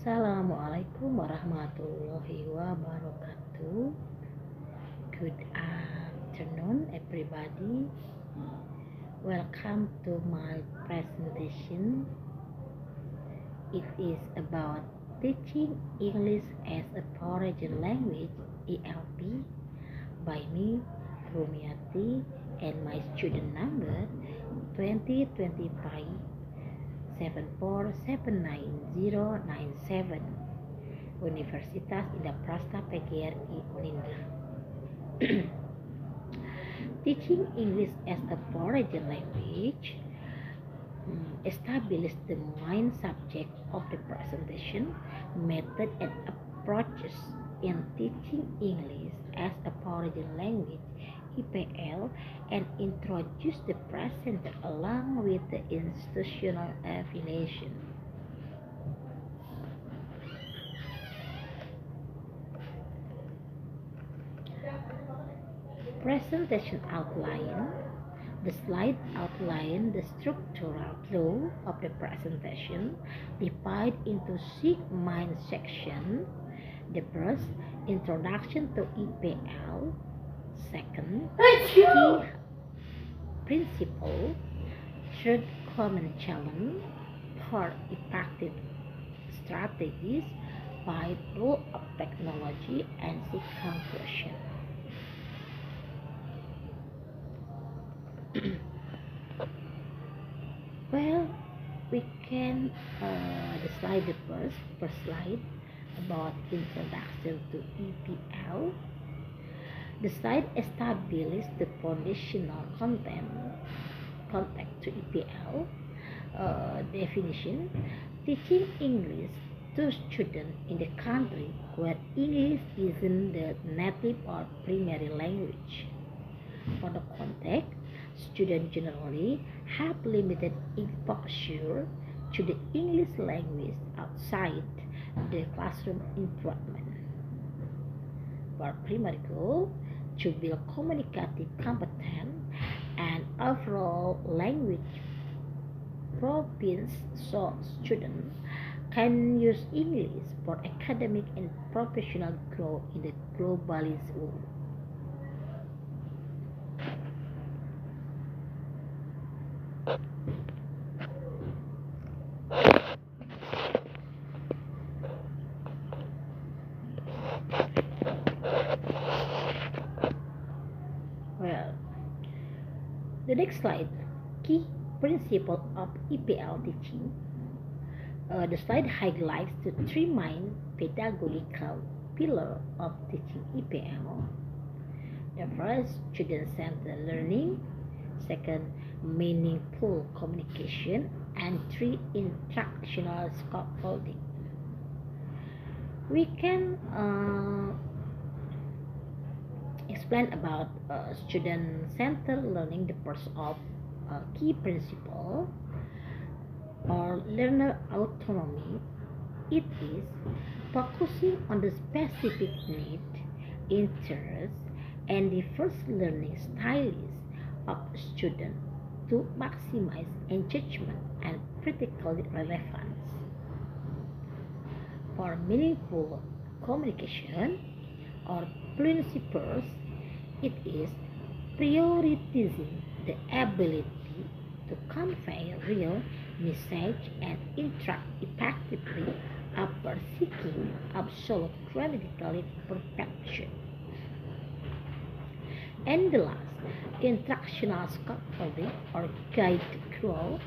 Assalamualaikum warahmatullahi wabarakatuh. Good afternoon, everybody. Welcome to my presentation. It is about teaching English as a foreign language (ELP) by me, Rumiati, and my student number 2025 747997, Universitas Indah PGRI Unindra. Teaching English as a foreign language establishes the main subject of the presentation, method and approaches in teaching English as a foreign language (EPL), and introduce the presenter along with the institutional affiliation. Presentation outline. The slide outline the structural flow of the presentation, divided into 6 main sections. The first, introduction to EPL. Second, key principle. Third, common challenge. Fourth, effective strategies. 5, role of technology. And 6, conclusion. Well, we can the first slide about introduction to EPL. The slide establishes the foundational context to EPL. Definition: teaching English to students in the country where English isn't the native or primary language. For the context, students generally have limited exposure to the English language outside the classroom environment. For primary goal, to build communicative competence and overall language proficiency so students can use English for academic and professional growth in the globalized world. Well, the next slide, key principle of EPL teaching. The slide highlights the 3 main pedagogical pillars of teaching EPL. The first, student-centered learning. Second, meaningful communication. And 3, instructional scaffolding. We can explain about student-centered learning. The first of key principle or learner autonomy. It is focusing on the specific need, interests, and diverse learning styles of students to maximize engagement and critical relevance. For meaningful communication or principles, it is prioritizing the ability to convey real message and interact effectively after seeking absolute grammatical perfection. And the last, instructional scaffolding or guide to growth.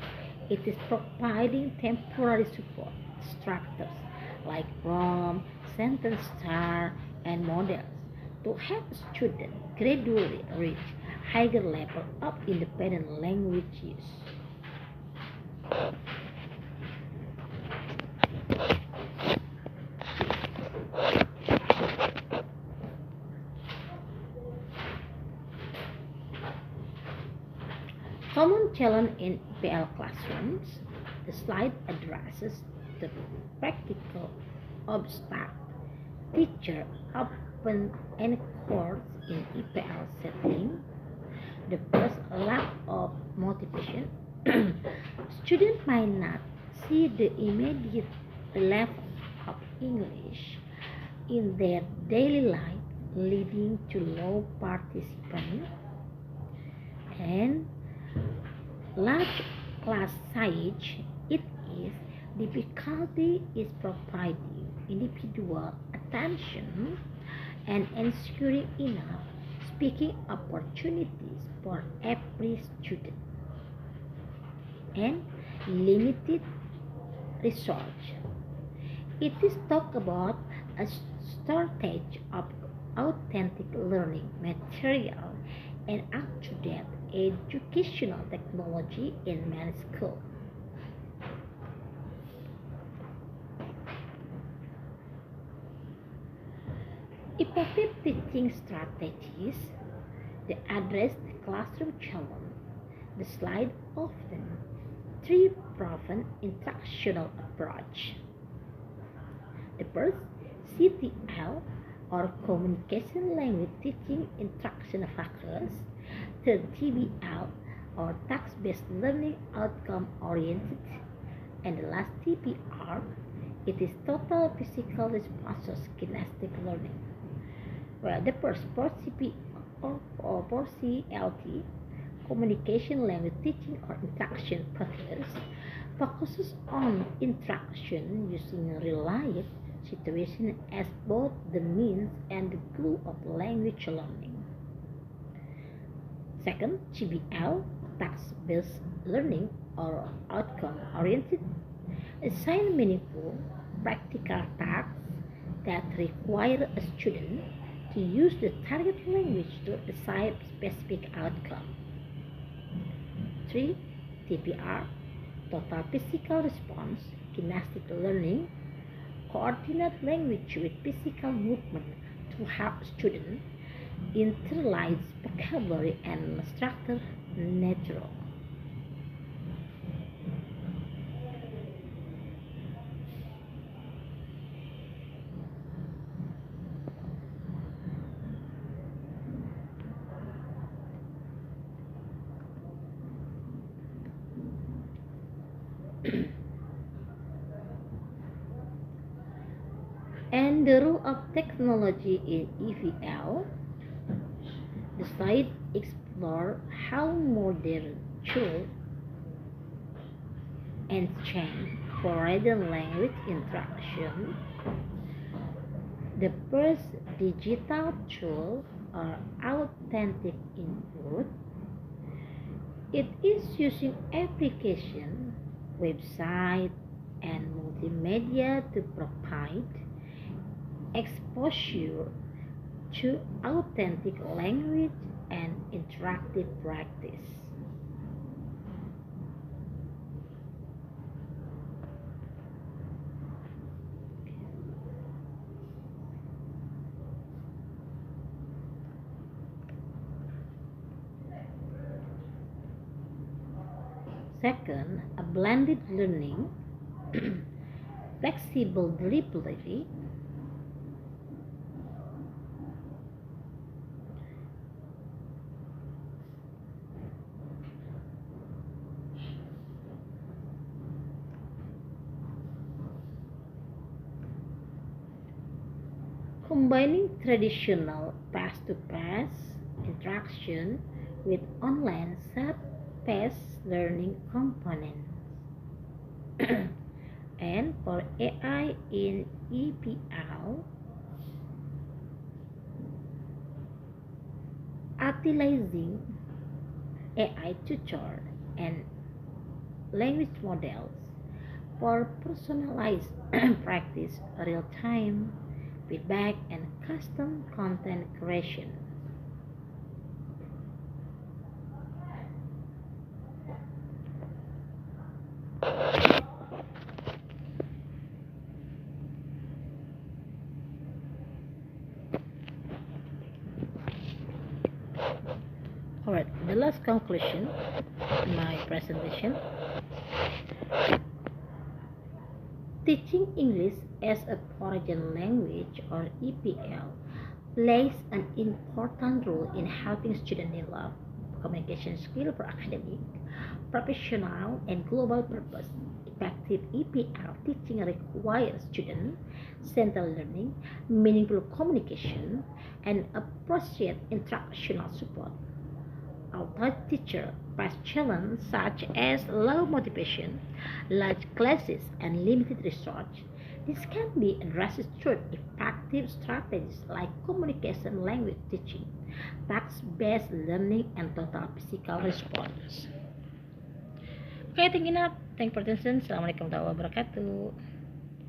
It is providing temporary support structures like ROM, sentence star, and models to help students gradually reach higher level of independent language use. Common challenge in EPL classrooms. The slide addresses the practical obstacle teachers often encounter in EPL setting. The first, lack of motivation. Students might not see the immediate level of English in their daily life, leading to low participation and large class size. It is difficulty is providing individual attention and ensuring enough speaking opportunities for every student, and limited research. It is talked about a shortage of authentic learning material and up-to-date educational technology in many schools. Effective teaching strategies that address the classroom challenge. The slide often three proven instructional approach. The first, CTL or Communication Language Teaching Instruction Focus. Third, TBL or Task-Based Learning Outcome Oriented. And the last, TPR, it is Total Physical Responses Kinesthetic Learning. Well, the first for CP or for CLT, Communication Language Teaching or Instruction Focus, focuses on instruction using real-life situation as both the means and the goal of language learning. Second, GBL, task-based learning or outcome-oriented, assign meaningful practical tasks that require a student to use the target language to achieve specific outcome. 3. TPR, total physical response, kinesthetic learning, coordinate language with physical movement to help students internalize vocabulary and structure natural. And the role of technology in EVL, the slide explore how modern tools and change for written language instruction. The first digital tool are authentic input. It is using application, website, and multimedia to provide exposure to authentic language and interactive practice. Second, a blended learning, flexible delivery, combining traditional face-to-face interaction with online self-paced learning components. And for AI in EPL, utilizing AI tutor and language models for personalized practice, real-time feedback, and custom content creation. Alright, the last conclusion in my presentation. Teaching English as a foreign language or EPL plays an important role in helping students develop communication skills for academic, professional, and global purpose. It Effective EPL teaching requires student-centered learning, meaningful communication, and appropriate instructional support. Although teacher face challenges such as low motivation, large classes, and limited resource, this can be addressed through effective strategies like communication language teaching, task-based learning, and total physical response. Okay, thank you, Nat. Thank you for attention. Assalamualaikum warahmatullahi wabarakatuh.